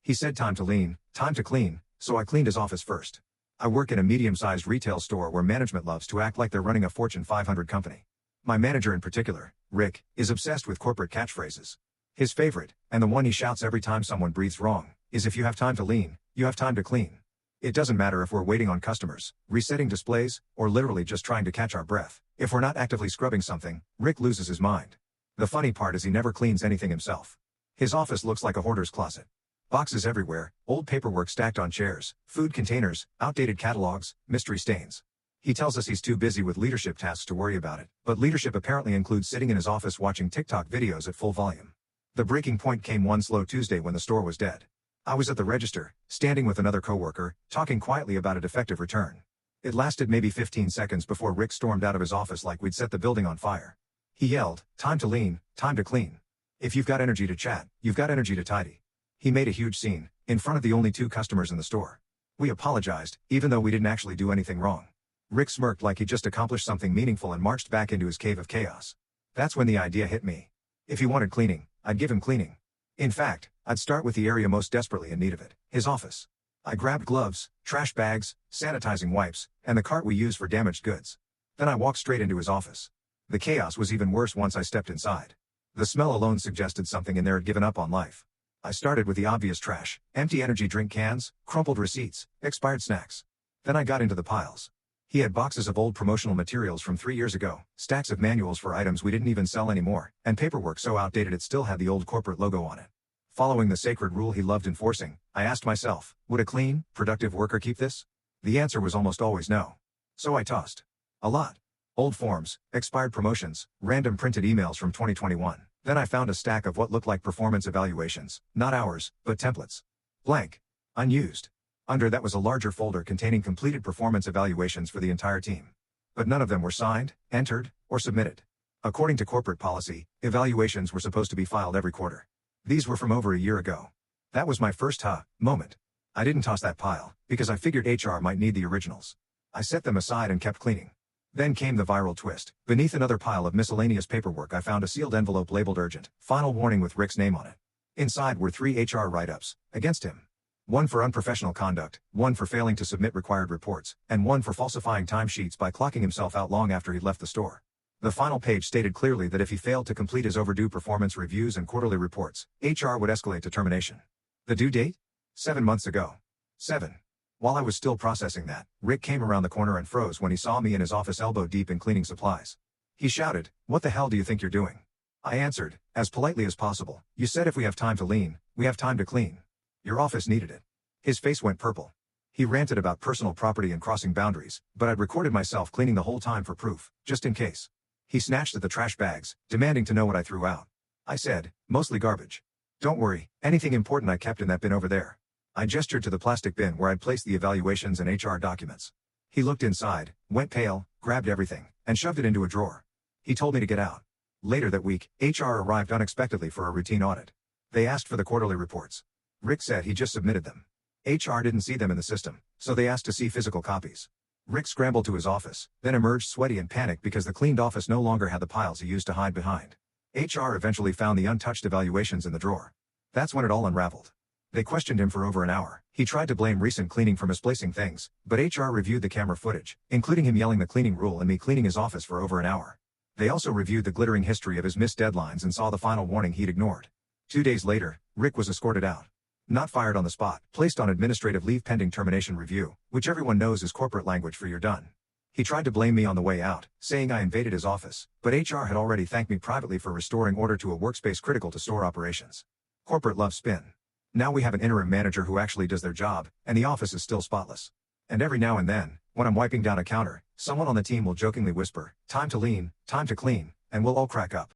He said time to lean, time to clean, so I cleaned his office first. I work in a medium-sized retail store where management loves to act like they're running a Fortune 500 company. My manager in particular, Rick, is obsessed with corporate catchphrases. His favorite, and the one he shouts every time someone breathes wrong, is if you have time to lean, you have time to clean. It doesn't matter if we're waiting on customers, resetting displays, or literally just trying to catch our breath. If we're not actively scrubbing something, Rick loses his mind. The funny part is he never cleans anything himself. His office looks like a hoarder's closet. Boxes everywhere, old paperwork stacked on chairs, food containers, outdated catalogs, mystery stains. He tells us he's too busy with leadership tasks to worry about it, but leadership apparently includes sitting in his office watching TikTok videos at full volume. The breaking point came one slow Tuesday when the store was dead. I was at the register, standing with another coworker, talking quietly about a defective return. It lasted maybe 15 seconds before Rick stormed out of his office like we'd set the building on fire. He yelled, "Time to lean, time to clean. If you've got energy to chat, you've got energy to tidy." He made a huge scene, in front of the only 2 customers in the store. We apologized, even though we didn't actually do anything wrong. Rick smirked like he'd just accomplished something meaningful and marched back into his cave of chaos. That's when the idea hit me. If he wanted cleaning, I'd give him cleaning. In fact, I'd start with the area most desperately in need of it, his office. I grabbed gloves, trash bags, sanitizing wipes, and the cart we use for damaged goods. Then I walked straight into his office. The chaos was even worse once I stepped inside. The smell alone suggested something in there had given up on life. I started with the obvious trash, empty energy drink cans, crumpled receipts, expired snacks. Then I got into the piles. He had boxes of old promotional materials from 3 years ago, stacks of manuals for items we didn't even sell anymore, and paperwork so outdated it still had the old corporate logo on it. Following the sacred rule he loved enforcing, I asked myself, would a clean, productive worker keep this? The answer was almost always no. So I tossed. A lot. Old forms, expired promotions, random printed emails from 2021. Then I found a stack of what looked like performance evaluations, not ours, but templates. Blank. Unused. Under that was a larger folder containing completed performance evaluations for the entire team. But none of them were signed, entered, or submitted. According to corporate policy, evaluations were supposed to be filed every quarter. These were from over a year ago. That was my first moment. I didn't toss that pile, because I figured HR might need the originals. I set them aside and kept cleaning. Then came the viral twist. Beneath another pile of miscellaneous paperwork I found a sealed envelope labeled urgent, final warning with Rick's name on it. Inside were 3 HR write-ups, against him. One for unprofessional conduct, one for failing to submit required reports, and one for falsifying timesheets by clocking himself out long after he'd left the store. The final page stated clearly that if he failed to complete his overdue performance reviews and quarterly reports, HR would escalate to termination. The due date? 7 months ago. 7. While I was still processing that, Rick came around the corner and froze when he saw me in his office elbow deep in cleaning supplies. He shouted, "What the hell do you think you're doing?" I answered, as politely as possible, "You said if we have time to lean, we have time to clean. Your office needed it." His face went purple. He ranted about personal property and crossing boundaries, but I'd recorded myself cleaning the whole time for proof, just in case. He snatched at the trash bags, demanding to know what I threw out. I said, "Mostly garbage. Don't worry, anything important I kept in that bin over there." I gestured to the plastic bin where I'd placed the evaluations and HR documents. He looked inside, went pale, grabbed everything, and shoved it into a drawer. He told me to get out. Later that week, HR arrived unexpectedly for a routine audit. They asked for the quarterly reports. Rick said he just submitted them. HR didn't see them in the system, so they asked to see physical copies. Rick scrambled to his office, then emerged sweaty and panicked because the cleaned office no longer had the piles he used to hide behind. HR eventually found the untouched evaluations in the drawer. That's when it all unraveled. They questioned him for over an hour. He tried to blame recent cleaning for misplacing things, but HR reviewed the camera footage, including him yelling the cleaning rule and me cleaning his office for over an hour. They also reviewed the glittering history of his missed deadlines and saw the final warning he'd ignored. 2 days later, Rick was escorted out. Not fired on the spot, placed on administrative leave pending termination review, which everyone knows is corporate language for "you're done." He tried to blame me on the way out, saying I invaded his office, but HR had already thanked me privately for restoring order to a workspace critical to store operations. Corporate loves spin. Now we have an interim manager who actually does their job, and the office is still spotless. And every now and then, when I'm wiping down a counter, someone on the team will jokingly whisper, "Time to lean, time to clean," and we'll all crack up.